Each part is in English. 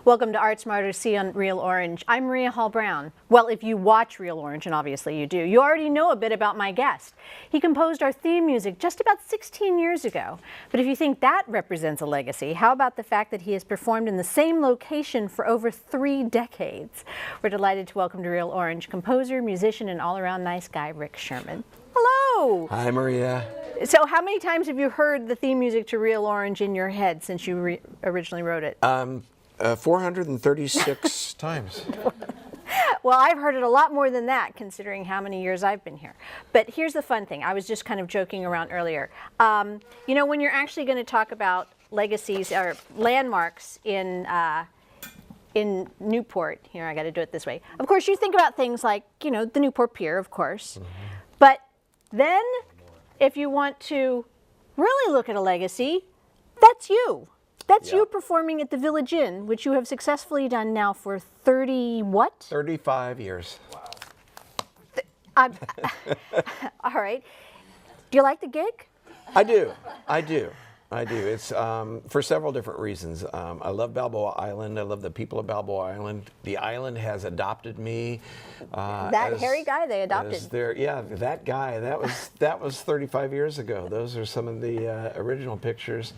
Welcome to Art Smart OC on Real Orange. I'm Maria Hall Brown. Well, if you watch Real Orange, and obviously you do, you already know a bit about my guest. He composed our theme music just about 16 years ago. But if you think that represents a legacy, how about the fact that he has performed in the same location for over 3 decades? We're delighted to welcome to Real Orange composer, musician, and all-around nice guy, Rick Sherman. Hello! Hi, Maria. So how many times have you heard the theme music to Real Orange in your head since you originally wrote it? 436 times. Well, I've heard it a lot more than that, considering how many years I've been here. But here's the fun thing. I was just kind of joking around earlier. You know, when you're actually going to talk about legacies or landmarks in Newport, here, I got to do it this way. Of course, you think about things like, you know, the Newport Pier, of course. But then, if you want to really look at a legacy, that's you. That's you performing at the Village Inn, which you have successfully done now for 30 what? 35 years. Wow. All right. Do you like the gig? I do. It's for several different reasons. I love Balboa Island. I love the people of Balboa Island. The island has adopted me. That hairy guy they adopted. Yeah, that guy. That was 35 years ago. Those are some of the original pictures.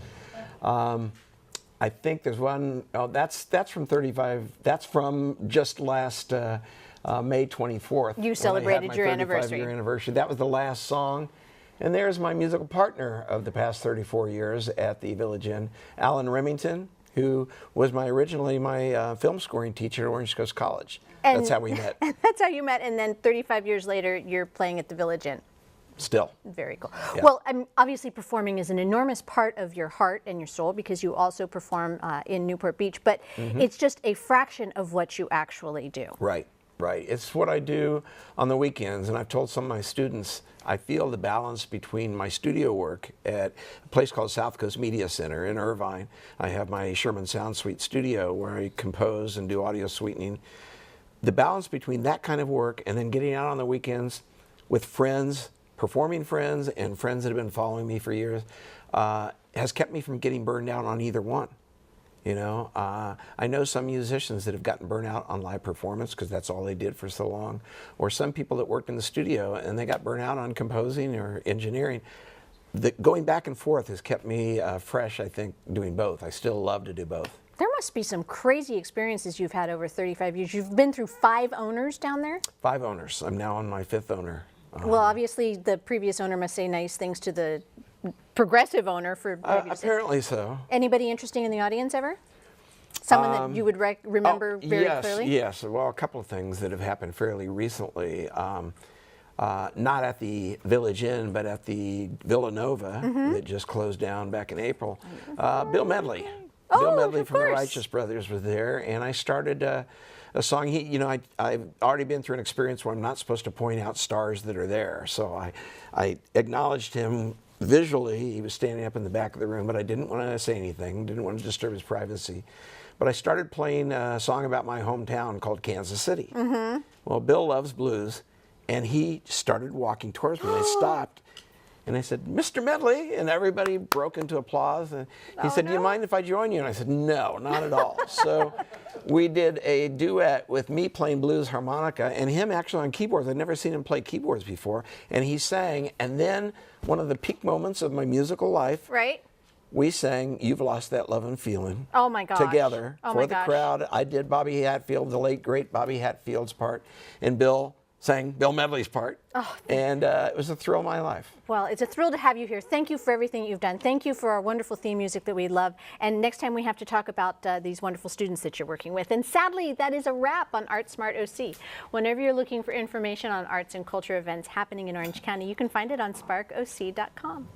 I think there's one. Oh, that's from 35. That's from just last May 24th. You celebrated your anniversary. 35-year anniversary. That was the last song. And there's my musical partner of the past 34 years at the Village Inn, Alan Remington, who was originally my film scoring teacher at Orange Coast College. And that's how we met. That's how you met, and then 35 years later, you're playing at the Village Inn. Still. Very cool. Yeah. Well, obviously performing is an enormous part of your heart and your soul because you also perform in Newport Beach, but it's just a fraction of what you actually do. Right. It's what I do on the weekends, and I've told some of my students, I feel the balance between my studio work at a place called South Coast Media Center in Irvine. I have my Sherman Sound Suite studio where I compose and do audio sweetening. The balance between that kind of work and then getting out on the weekends with friends, performing friends and friends that have been following me for years, has kept me from getting burned out on either one. You know, I know some musicians that have gotten burnt out on live performance because that's all they did for so long, or some people that worked in the studio and they got burnt out on composing or engineering. Going back and forth has kept me fresh, I think, doing both. I still love to do both. There must be some crazy experiences you've had over 35 years. You've been through 5 owners down there? 5 owners. I'm now on my 5th owner. Well, obviously, the previous owner must say nice things to the progressive owner for apparently so. Anybody interesting in the audience ever? Someone that you would remember very clearly? Yes. Well, a couple of things that have happened fairly recently. Not at the Village Inn, but at the Villanova that just closed down back in April. Bill Medley. Bill Medley from the Righteous Brothers was there, and I started a song. I've already been through an experience where I'm not supposed to point out stars that are there. So I acknowledged him visually. He was standing up in the back of the room, but I didn't want to say anything, didn't want to disturb his privacy. But I started playing a song about my hometown called Kansas City. Well, Bill loves blues, and he started walking towards me. I stopped, and I said, "Mr. Medley," and everybody broke into applause. And he said, "Do you mind if I join you?" And I said, "No, not at all." So we did a duet with me playing blues harmonica and him actually on keyboards. I'd never seen him play keyboards before. And he sang, and then one of the peak moments of my musical life, we sang "You've Lost That Lovin' Feeling" together for the crowd. I did Bobby Hatfield, the late, great Bobby Hatfield's part, and Bill sang Bill Medley's part, and it was a thrill of my life. Well, it's a thrill to have you here. Thank you for everything you've done. Thank you for our wonderful theme music that we love. And next time we have to talk about these wonderful students that you're working with. And sadly, that is a wrap on Art Smart OC. Whenever you're looking for information on arts and culture events happening in Orange County, you can find it on sparkoc.com.